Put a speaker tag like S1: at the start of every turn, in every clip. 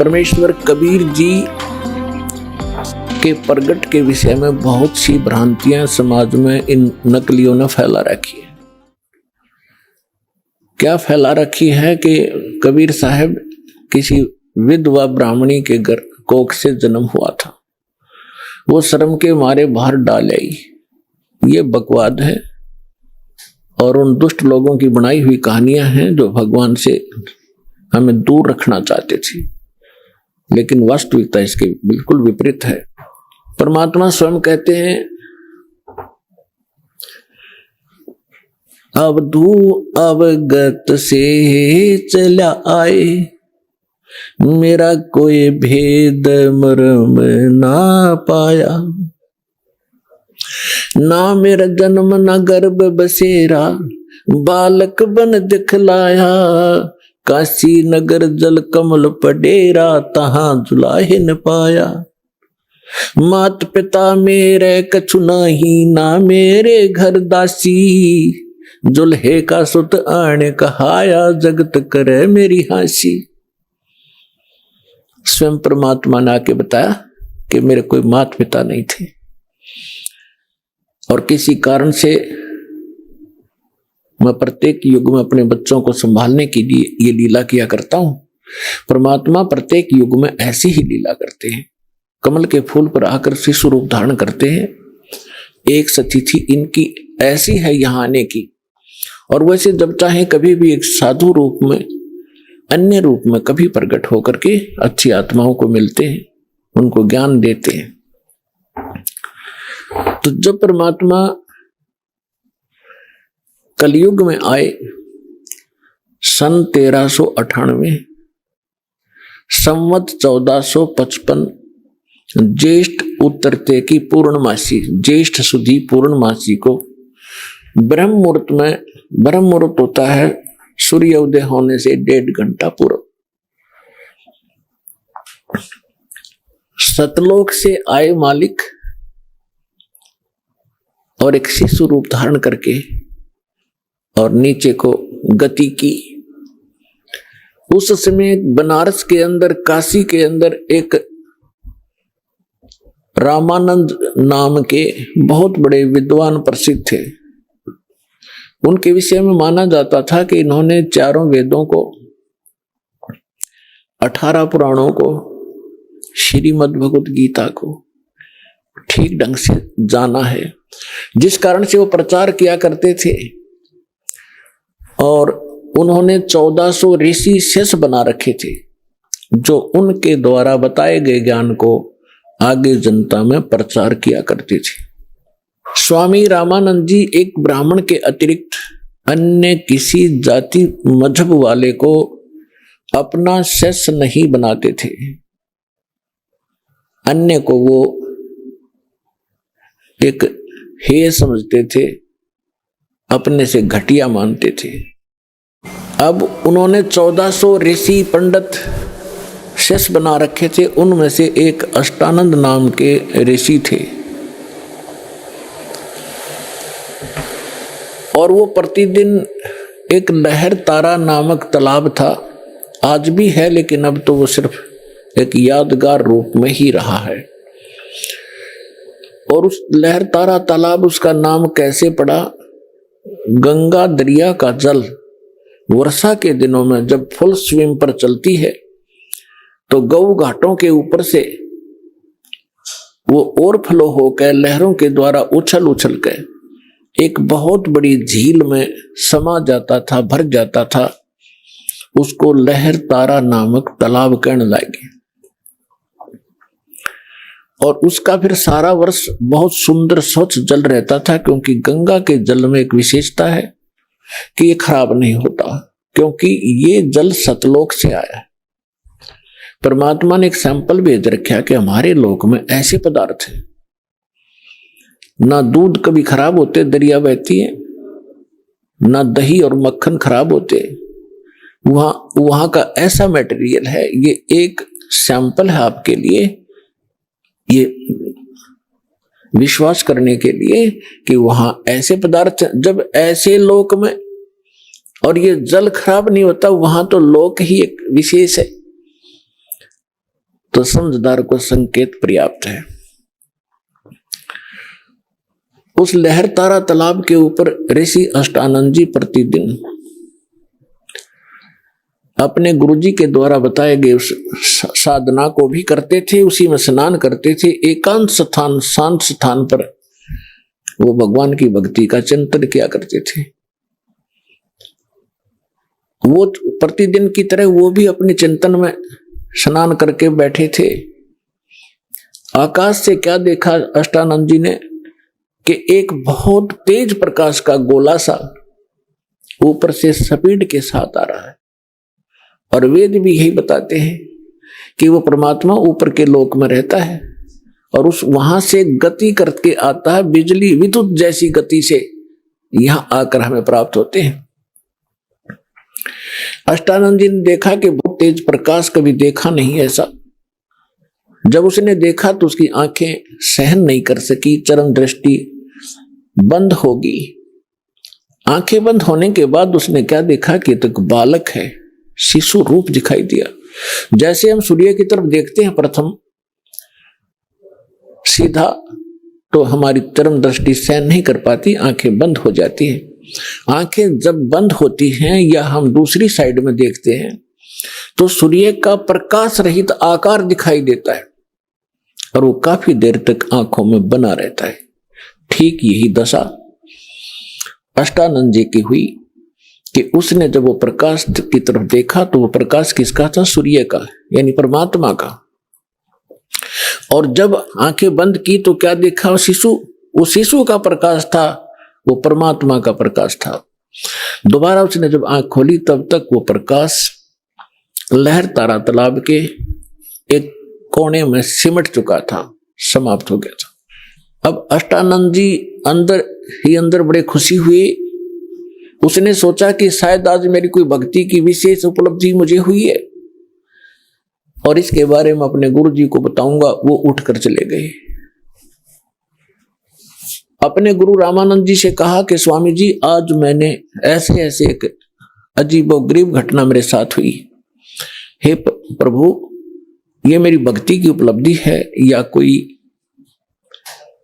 S1: परमेश्वर कबीर जी के प्रगट के विषय में बहुत सी भ्रांतियां समाज में इन नकलियों ने फैला रखी है। क्या फैला रखी है कि कबीर साहब किसी विधवा ब्राह्मणी के घर कोख से जन्म हुआ था, वो शर्म के मारे बाहर डाल आई। ये बकवाद है और उन दुष्ट लोगों की बनाई हुई कहानियां हैं जो भगवान से हमें दूर रखना चाहते थे, लेकिन वास्तविकता इसके बिल्कुल विपरीत है। परमात्मा स्वयं कहते हैं, अवधू अवगत से चला आए, मेरा कोई भेद मर्म ना पाया। ना मेरा जन्म ना गर्भ बसेरा, बालक बन दिखलाया। काशी नगर जल कमल पडेरा, तहां जुलाहे न पाया। मात पिता मेरे कछु नाही, ना मेरे घर दासी। जुल्हे का सुत आने कहाया, जगत करे मेरी हासी। स्वयं परमात्मा ने आके बताया कि मेरे कोई माता पिता नहीं थे और किसी कारण से मैं प्रत्येक युग में अपने बच्चों को संभालने के लिए ये लीला किया करता हूं। परमात्मा प्रत्येक युग में ऐसी ही लीला करते हैं। कमल के फूल पर आकर शिशु रूप धारण करते हैं। एक सतिथि इनकी ऐसी है यहाँ आने की, और वैसे जब चाहे कभी भी एक साधु रूप में, अन्य रूप में कभी प्रकट होकर के अच्छी आत्माओं को मिलते हैं, उनको ज्ञान देते हैं। तो जब परमात्मा कलयुग में आए सन 1398, संवत 1455, ज्येष्ठ उत्तरते की पूर्णमासी, ज्येष्ठ सुधी पूर्णमासी को ब्रह्म मुहूर्त में, ब्रह्म मुहूर्त होता है सूर्य उदय होने से 1.5 घंटा पूर्व, सतलोक से आए मालिक और एक शिशु रूप धारण करके और नीचे को गति की। उस समय बनारस के अंदर, काशी के अंदर एक रामानंद नाम के बहुत बड़े विद्वान प्रसिद्ध थे। उनके विषय में माना जाता था कि इन्होंने चारों वेदों को, 18 पुराणों को, श्रीमद् भगवत गीता को ठीक ढंग से जाना है, जिस कारण से वो प्रचार किया करते थे। और उन्होंने 1400 ऋषि शेष बना रखे थे, जो उनके द्वारा बताए गए ज्ञान को आगे जनता में प्रचार किया करते थे। स्वामी रामानंद जी एक ब्राह्मण के अतिरिक्त अन्य किसी जाति मजहब वाले को अपना शिष्य नहीं बनाते थे। अन्य को वो एक हेय समझते थे, अपने से घटिया मानते थे। अब उन्होंने 1400 ऋषि पंडित शिष्य बना रखे थे। उनमें से एक अष्टानंद नाम के ऋषि थे, और वो प्रतिदिन एक लहर तारा नामक तालाब था, आज भी है, लेकिन अब तो वो सिर्फ एक यादगार रूप में ही रहा है। और उस लहर तारा तालाब, उसका नाम कैसे पड़ा? गंगा दरिया का जल वर्षा के दिनों में जब फुल स्विंग पर चलती है तो गौ घाटों के ऊपर से वो ओवरफ्लो होकर लहरों के द्वारा उछल उछल कर एक बहुत बड़ी झील में समा जाता था, भर जाता था। उसको लहर तारा नामक तालाब कहने लगे। और उसका फिर सारा वर्ष बहुत सुंदर स्वच्छ जल रहता था, क्योंकि गंगा के जल में एक विशेषता है कि ये खराब नहीं होता, क्योंकि ये जल सतलोक से आया है। परमात्मा ने एक सैंपल भेज रखा कि हमारे लोक में ऐसे पदार्थ हैं, ना दूध कभी खराब होते, दरिया बहती है, ना दही और मक्खन खराब होते। वहां का ऐसा मटेरियल है। ये एक सैंपल है आपके लिए, ये विश्वास करने के लिए कि वहां ऐसे पदार्थ, जब ऐसे लोक में और ये जल खराब नहीं होता, वहां तो लोक ही एक विशेष है। तो समझदार को संकेत पर्याप्त है। उस लहर तारा तालाब के ऊपर ऋषि अष्टानंद जी प्रतिदिन अपने गुरुजी के द्वारा बताए गए उस साधना को भी करते थे, उसी में स्नान करते थे। एकांत स्थान, शांत स्थान पर वो भगवान की भक्ति का चिंतन किया करते थे। वो प्रतिदिन की तरह वो भी अपने चिंतन में स्नान करके बैठे थे। आकाश से क्या देखा अष्टानंद जी ने कि एक बहुत तेज प्रकाश का गोला सा ऊपर से स्पीड के साथ आ रहा है, और वेद भी यही बताते हैं कि वो परमात्मा ऊपर के लोक में रहता है और उस वहां से गति करके आता है, बिजली विद्युत जैसी गति से यहां आकर हमें प्राप्त होते हैं। अष्टानंद जी ने देखा कि बहुत तेज प्रकाश कभी देखा नहीं ऐसा। जब उसने देखा तो उसकी आंखें सहन नहीं कर सकी, चरम दृष्टि बंद होगी। आंखें बंद होने के बाद उसने क्या देखा कि तो एक बालक है, शिशु रूप दिखाई दिया। जैसे हम सूर्य की तरफ देखते हैं प्रथम सीधा, तो हमारी चरम दृष्टि सहन नहीं कर पाती, आंखें बंद हो जाती हैं। आंखें जब बंद होती हैं या हम दूसरी साइड में देखते हैं तो सूर्य का प्रकाश रहित आकार दिखाई देता है और वो काफी देर तक आंखों में बना रहता है। ठीक यही दशा अष्टानंद जी की हुई कि उसने जब वो प्रकाश की तरफ देखा तो वो प्रकाश किसका था? सूर्य का, यानी परमात्मा का। और जब आंखें बंद की तो क्या देखा? शिशु, वो शिशु का प्रकाश था, वो परमात्मा का प्रकाश था। दोबारा उसने जब आंख खोली तब तक वो प्रकाश लहर तारा तालाब के एक कोने में सिमट चुका था, समाप्त हो गया था। अब अष्टानंद जी अंदर ही अंदर बड़े खुशी हुए। उसने सोचा कि शायद आज मेरी कोई भक्ति की विशेष उपलब्धि मुझे हुई है और इसके बारे में अपने गुरु जी को बताऊंगा। वो उठकर चले गए। अपने गुरु रामानंद जी से कहा कि स्वामी जी, आज मैंने ऐसे ऐसे एक अजीबोगरीब घटना मेरे साथ हुई। हे प्रभु, ये मेरी भक्ति की उपलब्धि है या कोई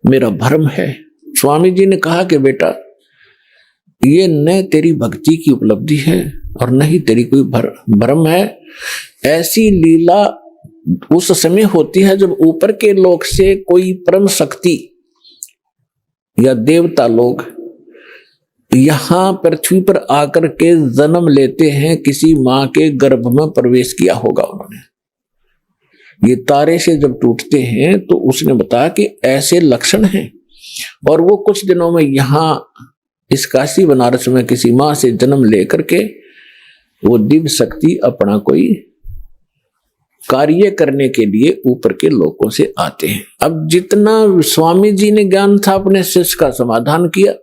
S1: मेरा भ्रम है? स्वामी जी ने कहा कि बेटा, ये न तेरी भक्ति की उपलब्धि है और न ही तेरी कोई भ्रम है। ऐसी लीला उस समय होती है जब ऊपर के लोक से कोई परम शक्ति या देवता लोग यहां पृथ्वी पर आकर के जन्म लेते हैं। किसी मां के गर्भ में प्रवेश किया होगा उन्होंने। ये तारे से जब टूटते हैं तो उसने बताया कि ऐसे लक्षण हैं, और वो कुछ दिनों में यहां इस काशी बनारस में किसी मां से जन्म लेकर के वो दिव्य शक्ति अपना कोई कार्य करने के लिए ऊपर के लोगों से आते हैं। अब जितना स्वामी जी ने ज्ञान था अपने शिष्य का समाधान किया,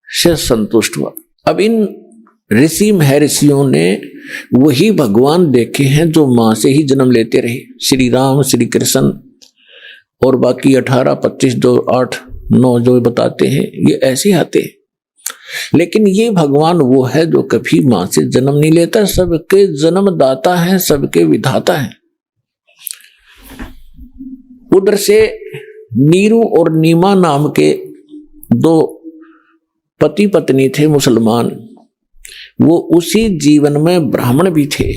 S1: शिष्य संतुष्ट हुआ। अब इन ऋषि महर्षियों ने वही भगवान देखे हैं जो मां से ही जन्म लेते रहे। श्री राम, श्री कृष्ण और बाकी 18, 25, जो 8, 9 जो बताते हैं, ये ऐसे आते हैं। लेकिन ये भगवान वो है जो कभी मां से जन्म नहीं लेता, सबके जन्मदाता है, सबके विधाता है। उधर से नीरू और नीमा नाम के 2 पति पत्नी थे मुसलमान। वो उसी जीवन में ब्राह्मण भी थे,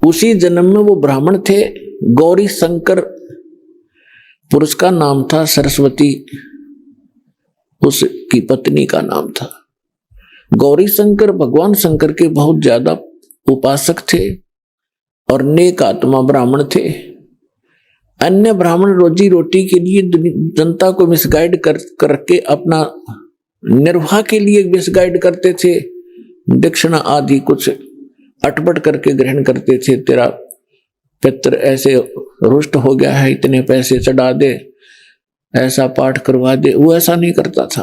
S1: उसी जन्म में वो ब्राह्मण थे। गौरी शंकर पुरुष का नाम था, सरस्वती उसकी पत्नी का नाम था। गौरी शंकर भगवान शंकर के बहुत ज्यादा उपासक थे और नेक आत्मा ब्राह्मण थे। अन्य ब्राह्मण रोजी रोटी के लिए जनता को मिसगाइड करके अपना निर्वाह के लिए मिसगाइड करते थे। दक्षिणा आदि कुछ अटपट करके ग्रहण करते थे। तेरा पितर ऐसे रुष्ट हो गया है, इतने पैसे चढ़ा दे, ऐसा पाठ करवा दे। वो ऐसा नहीं करता था।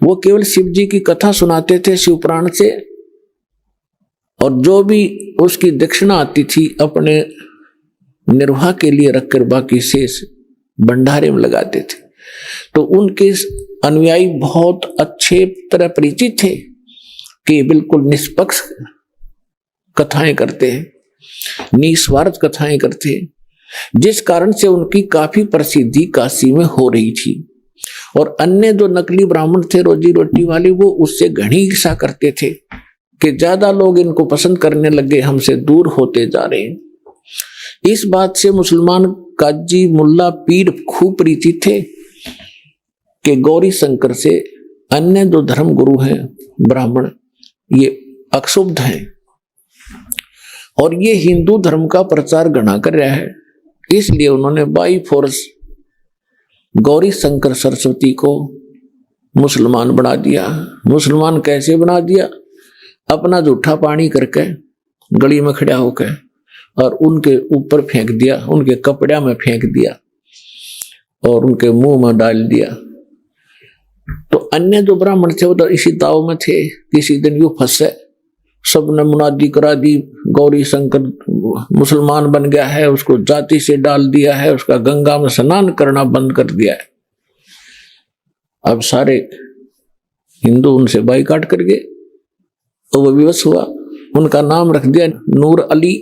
S1: वो केवल शिव जी की कथा सुनाते थे शिव पुराण से, और जो भी उसकी दक्षिणा आती थी अपने निर्वाह के लिए रखकर बाकी शेष भंडारे में लगाते थे। तो उनके अनुयायी बहुत अच्छे तरह परिचित थे कि बिल्कुल निष्पक्ष कथाएं करते हैं, निस्वार्थ कथाएं करते हैं, जिस कारण से उनकी काफी प्रसिद्धि काशी में हो रही थी। और अन्य जो नकली ब्राह्मण थे रोजी रोटी वाले, वो उससे घनी ईर्ष्या करते थे कि ज्यादा लोग इनको पसंद करने लगे, हमसे दूर होते जा रहे हैं। इस बात से मुसलमान काजी मुल्ला पीर खूब परिचित थे कि गौरी शंकर से अन्य जो धर्म गुरु हैं ब्राह्मण, ये अक्षुब्ध हैं और ये हिंदू धर्म का प्रचार घना कर रहा है। इसलिए उन्होंने बाई फोर्स गौरी शंकर सरस्वती को मुसलमान बना दिया। मुसलमान कैसे बना दिया? अपना जूठा पानी करके गली में खड़ा होकर और उनके ऊपर फेंक दिया, उनके कपड़े में फेंक दिया और उनके मुंह में डाल दिया। तो अन्य जो ब्राह्मण थे वो तो इसी दाव में थे। किसी दिन यूं फंसे, सबने मुनादी करा दी, गौरी शंकर मुसलमान बन गया है, उसको जाति से डाल दिया है, उसका गंगा में स्नान करना बंद कर दिया है। अब सारे हिंदू उनसे बाइकाट कर गए, तो वो विवश हुआ। उनका नाम रख दिया नूर अली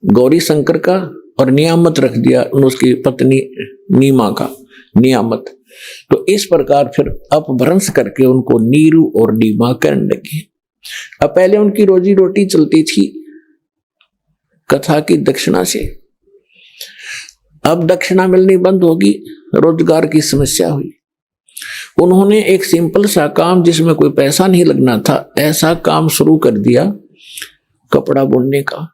S1: गौरी शंकर का, और नियामत रख दिया उसकी पत्नी नीमा का, नियामत। तो इस प्रकार फिर अपभ्रंश करके उनको नीरू और नीमा कहने लगे। अब पहले उनकी रोजी रोटी चलती थी कथा की दक्षिणा से, अब दक्षिणा मिलनी बंद होगी, रोजगार की समस्या हुई। उन्होंने एक सिंपल सा काम, जिसमें कोई पैसा नहीं लगना था, ऐसा काम शुरू कर दिया कपड़ा बुनने का।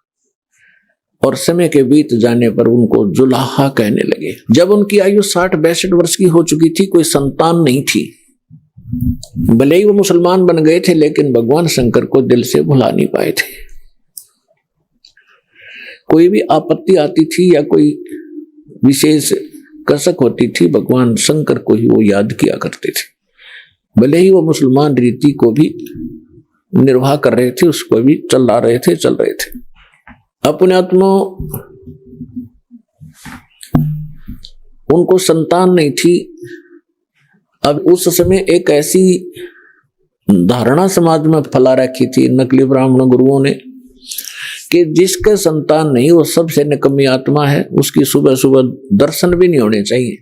S1: और समय के बीत जाने पर उनको जुलाहा कहने लगे। जब उनकी आयु 60-62 वर्ष की हो चुकी थी, कोई संतान नहीं थी। भले ही वो मुसलमान बन गए थे, लेकिन भगवान शंकर को दिल से भुला नहीं पाए थे। कोई भी आपत्ति आती थी या कोई विशेष कसक होती थी, भगवान शंकर को ही वो याद किया करते थे। भले ही वो मुसलमान रीति को भी निर्वाह कर रहे थे, उसको भी चल रहे थे। अपने आत्मा उनको संतान नहीं थी। अब उस समय एक ऐसी धारणा समाज में फैला रखी थी नकली ब्राह्मण गुरुओं ने कि जिसके संतान नहीं वो सबसे निकम्मी आत्मा है, उसकी सुबह सुबह दर्शन भी नहीं होने चाहिए।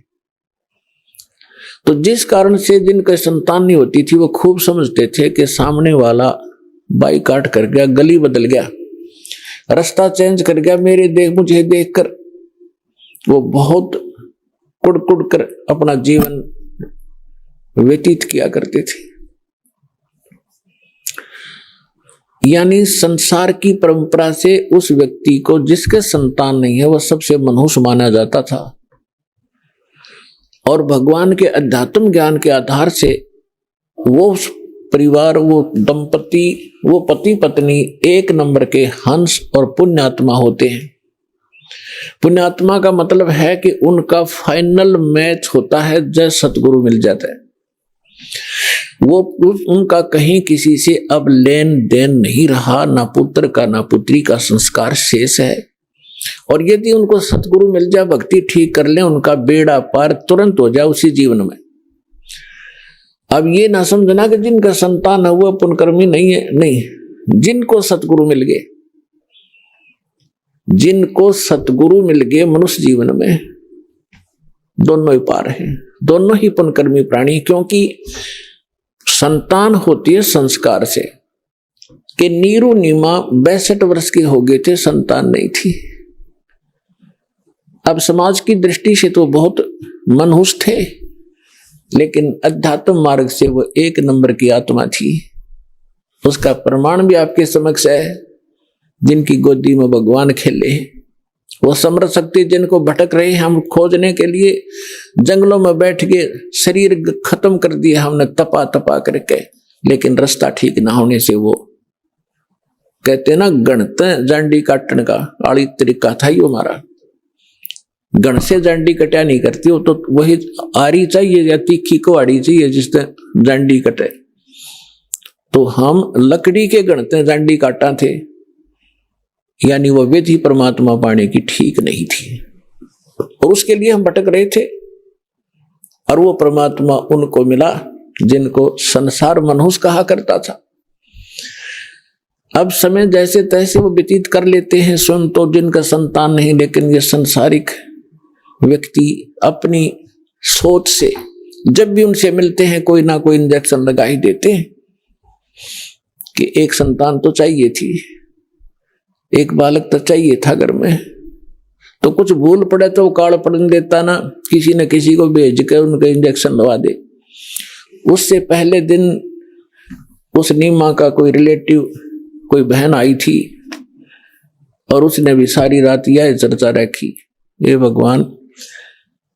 S1: तो जिस कारण से जिनके संतान नहीं होती थी, वो खूब समझते थे कि सामने वाला बाइकाट कर गया, गली बदल गया, रास्ता चेंज कर गया, मुझे देखकर वो बहुत कुड़ कर अपना जीवन व्यतीत किया करते थे। यानी संसार की परंपरा से उस व्यक्ति को जिसके संतान नहीं है, वह सबसे मनहूस माना जाता था। और भगवान के अध्यात्म ज्ञान के आधार से वो परिवार, वो दंपति, वो पति पत्नी एक नंबर के हंस और पुण्यात्मा होते हैं। पुण्यात्मा का मतलब है कि उनका फाइनल मैच होता है जब सतगुरु मिल जाता है। वो उनका कहीं किसी से अब लेन देन नहीं रहा, ना पुत्र का ना पुत्री का संस्कार शेष है। और यदि उनको सतगुरु मिल जाए, भक्ति ठीक कर ले, उनका बेड़ा पार तुरंत हो जाए उसी जीवन में। अब ये ना समझना कि जिनका संतान है वो पुण्यकर्मी नहीं है, नहीं। जिनको सतगुरु मिल गए, जिनको सतगुरु मिल गए मनुष्य जीवन में, दोनों ही पार हैं, दोनों ही पुण्यकर्मी प्राणी। क्योंकि संतान होती है संस्कार से। कि नीरू नीमा 62 वर्ष के हो गए थे, संतान नहीं थी। अब समाज की दृष्टि से तो बहुत मनहूस थे, लेकिन अध्यात्म मार्ग से वो एक नंबर की आत्मा थी। उसका प्रमाण भी आपके समक्ष है। जिनकी गोदी में भगवान खेले, वो समर्थ शक्ति जिनको भटक रहे हम खोजने के लिए जंगलों में बैठ के शरीर खत्म कर दिया हमने तपा करके, लेकिन रास्ता ठीक ना होने से वो कहते ना गणते जांडी काटने का आड़ी तरीका था ही हमारा। गण से जांडी कटा नहीं करती, वो तो वही आरी चाहिए या तीखी को आड़ी चाहिए जिससे जांडी कटे। तो हम लकड़ी के गणते जांडी काटा थे, यानी वह विधि परमात्मा पाने की ठीक नहीं थी, और उसके लिए हम भटक रहे थे। और वो परमात्मा उनको मिला जिनको संसार मनहूस कहा करता था। अब समय जैसे तैसे वो व्यतीत कर लेते हैं, स्वयं तो जिनका संतान नहीं, लेकिन ये संसारिक व्यक्ति अपनी सोच से जब भी उनसे मिलते हैं कोई ना कोई इंजेक्शन लगा ही देते हैं कि एक संतान तो चाहिए थी, एक बालक तो चाहिए था घर में, तो कुछ भूल पड़े तो काल पड़ने देता ना, किसी न किसी को भेज कर उनका इंजेक्शन लगा दे। उससे पहले दिन उस नीमा का कोई रिलेटिव, कोई बहन आई थी और उसने भी सारी रात यह चर्चा रखी, ये भगवान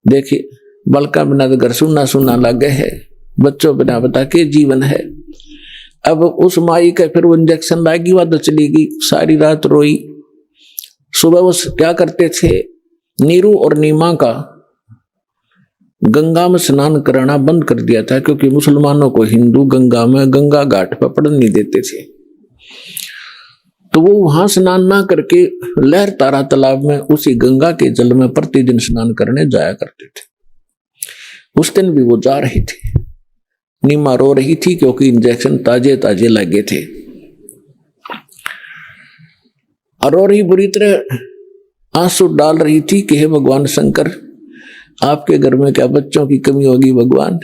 S1: देखिए बलका बिना तो घर सुनना सुनना लगे है, बच्चों बिना बता के जीवन है। अब उस माई का फिर वो इंजेक्शन लागी, वह तो चली गई, सारी रात रोई। सुबह वो क्या करते थे, नीरू और नीमा का गंगा में स्नान कराना बंद कर दिया था, क्योंकि मुसलमानों को हिंदू गंगा में, गंगा घाट पर पड़ने नहीं देते थे। तो वो वहां स्नान ना करके लहर तारा तालाब में उसी गंगा के जल में प्रतिदिन स्नान करने जाया करते थे। उस दिन भी वो जा रही थी, नीमा रो रही थी क्योंकि इंजेक्शन ताजे ताजे लगे थे, और रो रही बुरी तरह आंसू डाल रही थी कि हे भगवान शंकर, आपके घर में क्या बच्चों की कमी होगी भगवान,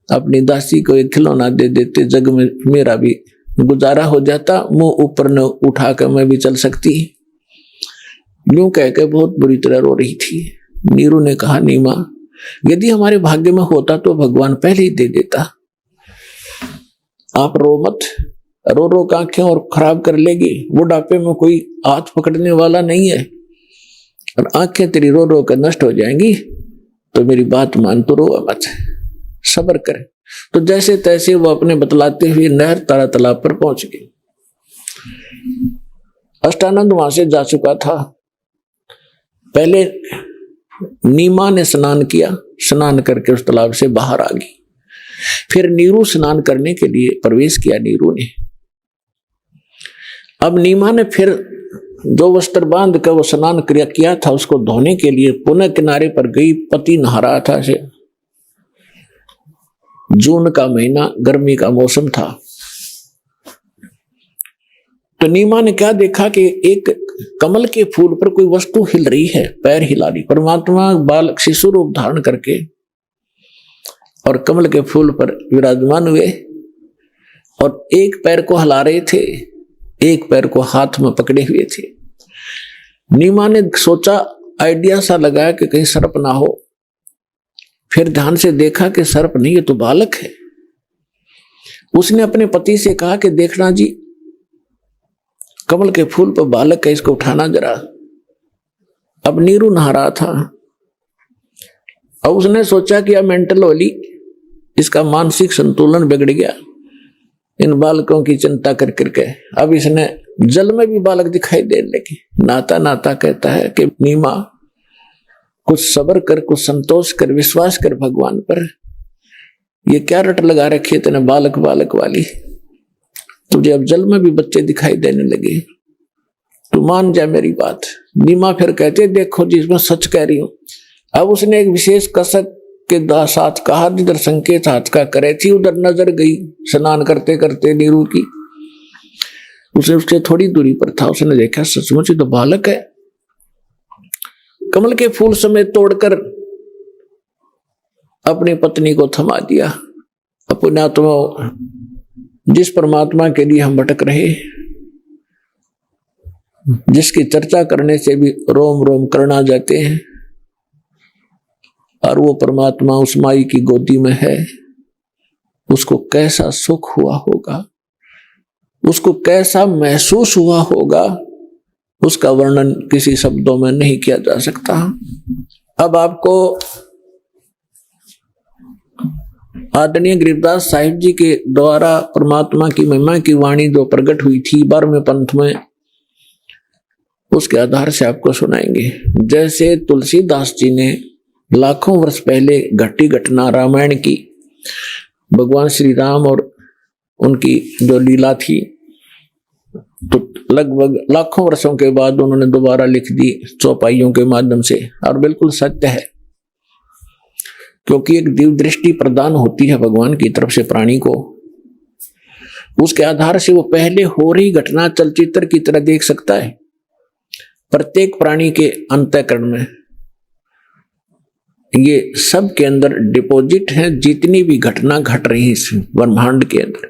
S1: अपनी दासी को एक खिलौना दे देते, जग में मेरा भी गुजारा हो जाता, मुंह ऊपर न उठाकर मैं भी चल सकती। यूं कहकर बहुत बुरी तरह रो रही थी। नीरू ने कहा, नीमा यदि हमारे भाग्य में होता तो भगवान पहले ही दे देता, आप रो मत, रो रो के आंखें और खराब कर लेगी, बुढ़ापे में कोई हाथ पकड़ने वाला नहीं है, और आंखें तेरी रो रो कर नष्ट हो जाएंगी, तो मेरी बात मान, तो रो मत, सब्र कर। तो जैसे तैसे वो अपने बतलाते हुए नहर तारा तालाब पर पहुंच गई। अष्टानंद वहां से जा चुका था। पहले नीमा ने स्नान किया, स्नान करके उस तालाब से बाहर आ गई। फिर नीरू स्नान करने के लिए प्रवेश किया नीरू ने। अब नीमा ने फिर जो वस्त्र बांध कर वो स्नान क्रिया किया था उसको धोने के लिए पुनः किनारे पर गई। पति नहा रहा था, से जून का महीना, गर्मी का मौसम था। तो नीमा ने क्या देखा कि एक कमल के फूल पर कोई वस्तु हिल रही है, पैर हिला रही। परमात्मा बालक शिशु रूप धारण करके और कमल के फूल पर विराजमान हुए और एक पैर को हिला रहे थे, एक पैर को हाथ में पकड़े हुए थे। नीमा ने सोचा, आइडिया सा लगाया कि कहीं सर्प ना हो। फिर ध्यान से देखा कि सर्प नहीं, ये तो बालक है। उसने अपने पति से कहा कि देखना जी, कमल के फूल पर बालक है, इसको उठाना जरा। अब नीरू नहा रहा था। अब उसने सोचा कि अब मेंटल होली, इसका मानसिक संतुलन बिगड़ गया इन बालकों की चिंता कर करके। अब इसने जल में भी बालक दिखाई देने लगे। नाता नाता कहता है कि नीमा कुछ सब्र कर, कुछ संतोष कर, विश्वास कर भगवान पर। ये क्या रट लगा रखी है तेने बालक बालक वाली, तुझे अब जल में भी बच्चे दिखाई देने लगे, तू मान जा मेरी बात। नीमा फिर कहते, देखो जी मैं सच कह रही हूं। अब उसने एक विशेष कसक के साथ कहा, जिधर संकेत हाथ का करे थी उधर नजर गई स्नान करते करते नीरू की। उसे उससे थोड़ी दूरी पर था, उसने देखा सचमुच तो बालक है। कमल के फूल समेत तोड़कर अपनी पत्नी को थमा दिया। अपने आत्मा, जिस परमात्मा के लिए हम भटक रहे, जिसकी चर्चा करने से भी रोम रोम करना जाते हैं, और वो परमात्मा उस माई की गोदी में है, उसको कैसा सुख हुआ होगा, उसको कैसा महसूस हुआ होगा, उसका वर्णन किसी शब्दों में नहीं किया जा सकता। अब आपको आदरणीय गरीबदास साहिब जी के द्वारा परमात्मा की महिमा की वाणी जो प्रकट हुई थी 12वें पंथ में, उसके आधार से आपको सुनाएंगे। जैसे तुलसीदास जी ने लाखों वर्ष पहले घटी घटना रामायण की, भगवान श्री राम और उनकी जो लीला थी, तो लगभग लाखों वर्षों के बाद उन्होंने दोबारा लिख दी चौपाइयों के माध्यम से, और बिल्कुल सत्य है, क्योंकि एक दिव्य दृष्टि प्रदान होती है भगवान की तरफ से प्राणी को। उसके आधार से वो पहले हो रही घटना चलचित्र की तरह देख सकता है। प्रत्येक प्राणी के अंतःकरण में ये सब के अंदर डिपॉजिट है जितनी भी घटना घट रही है इस ब्रह्मांड के अंदर,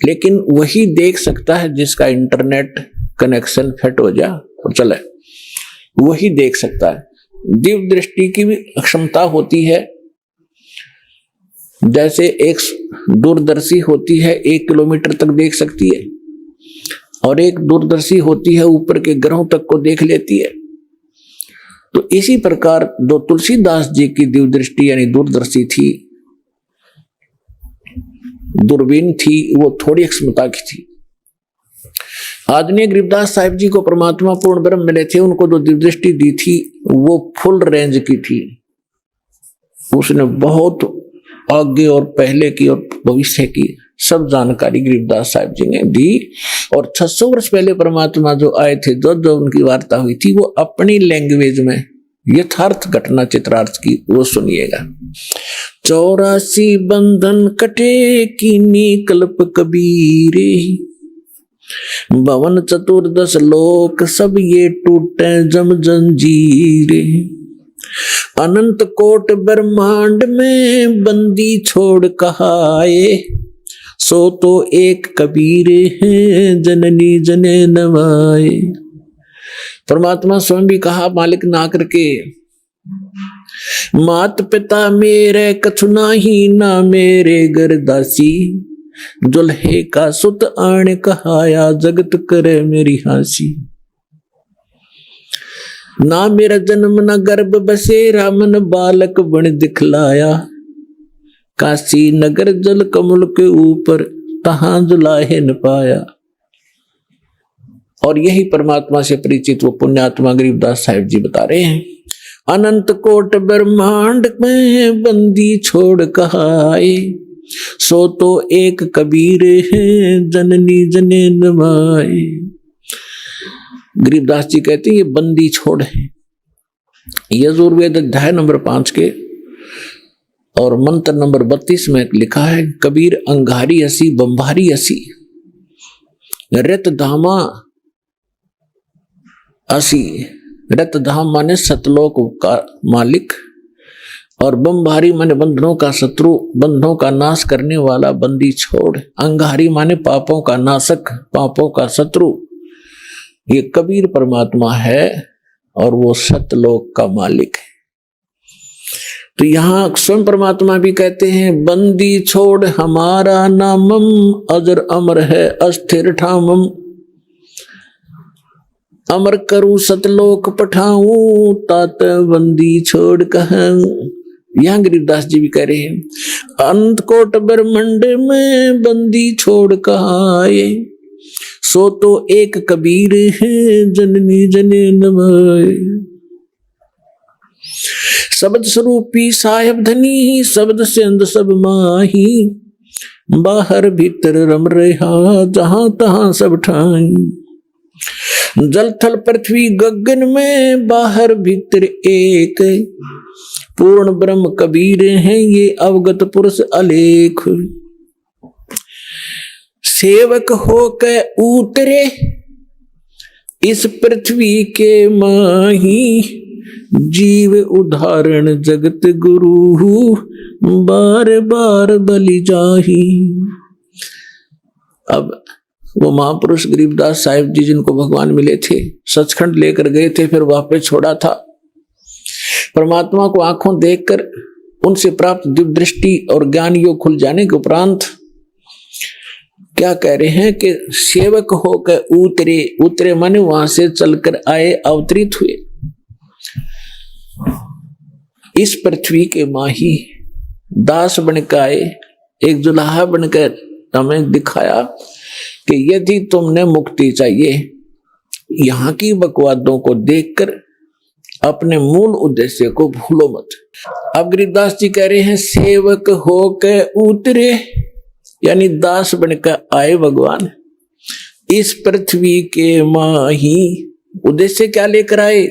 S1: लेकिन वही देख सकता है जिसका इंटरनेट कनेक्शन फिट हो जाए और चले, वही देख सकता है। दिव्य दृष्टि की भी क्षमता होती है, जैसे एक दूरदर्शी होती है 1 किलोमीटर तक देख सकती है, और एक दूरदर्शी होती है ऊपर के ग्रहों तक को देख लेती है। तो इसी प्रकार जो तुलसीदास जी की दिव्य दृष्टि यानी दूरदर्शी थी, दूरबीन थी, वो थोड़ी क्षमता की थी। आदरणीय गरीबदास साहिब जी को परमात्मा पूर्ण ब्रह्म मिले थे, उनको जो दिव्य दृष्टि दी थी वो फुल रेंज की थी। उसने बहुत आगे और पहले की और भविष्य की सब जानकारी गरीबदास साहिब जी ने दी। और 600 वर्ष पहले परमात्मा जो आए थे, जो उनकी वार्ता हुई थी, वो अपनी लैंग्वेज में यथार्थ घटना चित्रार्थ की वो सुनिएगा। 84 बंधन कटे कीनी कल्प कबीरे, भवन 14 लोक सब ये टूटे जम जंजीरे, अनंत कोट ब्रह्मांड में बंदी छोड़ कहाए, सो तो एक कबीर है जननी जने नवाए। परमात्मा स्वयं भी कहा मालिक ना करके, मात पिता मेरे कछु नाही ना मेरे घर दासी, दुल्हे का सुत आण कहाया जगत करे मेरी हासी, ना मेरा जन्म न गर्भ बसेरा मन बालक बन दिखलाया, काशी नगर जल कमल के ऊपर तहां जुलाहे न पाया। और यही परमात्मा से परिचित वो पुण्यात्मा गरीबदास साहिब जी बता रहे हैं, अनंत कोट ब्रह्मांड में बंदी छोड़ कहाए, सो तो एक कबीर है जननी जने नवाए। गरीबदास जी कहते हैं ये बंदी छोड़ है। यजुर्वेद अध्याय नंबर 5 के और मंत्र नंबर 32 में लिखा है, कबीर अंगारी असी बंभारी असी, रत धामा असी, रत धाम माने सतलोक का मालिक, और बंभारी माने बंधनों का शत्रु, बंधनों का नाश करने वाला बंदी छोड़, अंगारी माने पापों का नाशक, पापों का शत्रु। ये कबीर परमात्मा है और वो सतलोक का मालिक है। तो यहां स्वयं परमात्मा भी कहते हैं, बंदी छोड़ हमारा नामम, अजर अमर है अस्थिर ठामम, अमर करूं सतलोक पठाऊं, तात बंदी छोड़ कहूं। यहां गरीबदास जी भी कह रहे हैं, अंत कोट ब्रह्मांड में बंदी छोड़ कहाए, सो तो एक कबीर है जननी जने नवाए। शब्द स्वरूपी साहेब धनी, शब्द से अंद सब माही, बाहर भीतर रम रहा जहां तहां सब ठाई, जल थल पृथ्वी गगन में बाहर भीतर एक, पूर्ण ब्रह्म कबीर हैं ये अवगत पुरुष अलेख, सेवक होकर उतरे इस पृथ्वी के माही, जीव उदाहरण जगत गुरु बार बार बलि जाही। अब वो महापुरुष गरीबदास साहिब जी जिनको भगवान मिले थे, सचखंड लेकर गए थे, फिर वापस छोड़ा था। परमात्मा को आंखों देखकर उनसे प्राप्त दिव्य दृष्टि और ज्ञान योग खुल जाने के उपरांत क्या कह रहे हैं कि सेवक होकर उतरे, उतरे माने वहां से चलकर आए, अवतरित हुए इस पृथ्वी के माही, दास बनकर आए, एक दुल्हा बनकर हमें दिखाया कि यदि तुमने मुक्ति चाहिए, यहाँ की बकवादों को देखकर अपने मूल उद्देश्य को भूलो मत। अब गरीबदास जी कह रहे हैं, सेवक होकर उतरे यानी दास बनकर आए भगवान इस पृथ्वी के माही। उद्देश्य क्या लेकर आए?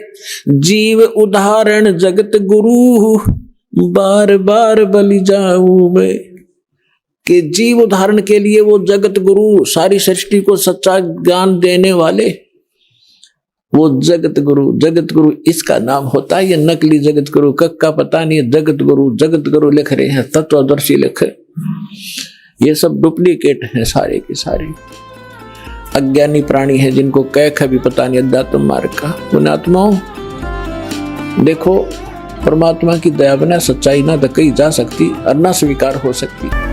S1: जीव उदाहरण जगत गुरु बार बार बलि जाऊं मैं। कि जीव उदाहरण के लिए वो जगत गुरु, सारी सृष्टि को सच्चा ज्ञान देने वाले, वो जगत गुरु इसका नाम होता है। ये नकली जगत गुरु का पता नहीं है। जगत गुरु लिख रहे हैं, तत्वदर्शी लिख रहे, ये सब डुप्लीकेट हैं सारे के सारे। अज्ञानी प्राणी है जिनको कैख भी पता नहीं अध्यात्म मार्ग का। पुण्यात्माओं देखो, परमात्मा की दया बिना सच्चाई ना तो कही जा सकती और ना स्वीकार हो सकती।